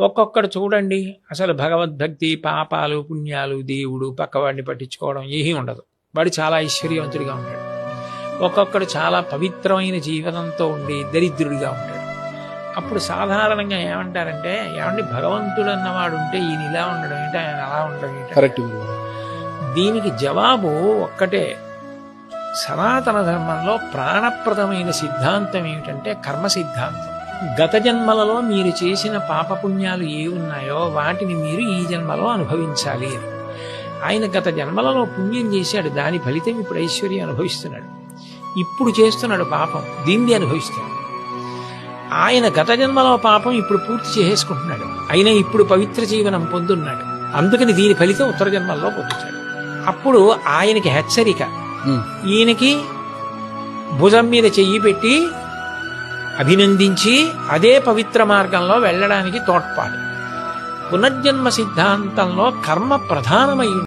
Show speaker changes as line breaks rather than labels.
ఒక్కొక్కడు చూడండి అసలు భగవద్భక్తి, పాపాలు, పుణ్యాలు, దేవుడు, పక్కవాడిని పట్టించుకోవడం ఏమీ ఉండదు. వాడు చాలా ఐశ్వర్యవంతుడిగా ఉంటాడు. ఒక్కొక్కడు చాలా పవిత్రమైన జీవనంతో ఉండి దరిద్రుడిగా ఉంటాడు. అప్పుడు సాధారణంగా ఏమంటారంటే, ఏమండి భగవంతుడు అన్నవాడు ఉంటే ఈయన ఇలా ఉండడం ఏంటి, ఆయన అలా ఉండడం ఏంటి?
కరెక్ట్.
దీనికి జవాబు ఒక్కటే. సనాతన ధర్మంలో ప్రాణప్రదమైన సిద్ధాంతం ఏమిటంటే కర్మ సిద్ధాంతం. గత జన్మలలో మీరు చేసిన పాపపుణ్యాలు ఏ ఉన్నాయో వాటిని మీరు ఈ జన్మలో అనుభవించాలి అని. ఆయన గత జన్మలలో పుణ్యం చేశాడు, దాని ఫలితం ఇప్పుడు ఐశ్వర్యం అనుభవిస్తున్నాడు. ఇప్పుడు చేస్తున్నాడు పాపం, దీన్ని అనుభవిస్తున్నాడు. ఆయన గత జన్మలో పాపం ఇప్పుడు పూర్తి చేసేసుకుంటున్నాడు, అయినా ఇప్పుడు పవిత్ర జీవనం పొందున్నాడు. అందుకని దీని ఫలితం ఉత్తర జన్మల్లో పొందుతాడు. అప్పుడు ఆయనకి హెచ్చరిక, ఈయనకి భుజం మీద చెయ్యి పెట్టి అభినందించి అదే పవిత్ర మార్గంలో వెళ్ళడానికి తోడ్పాటు. పునర్జన్మ సిద్ధాంతంలో కర్మ ప్రధానమై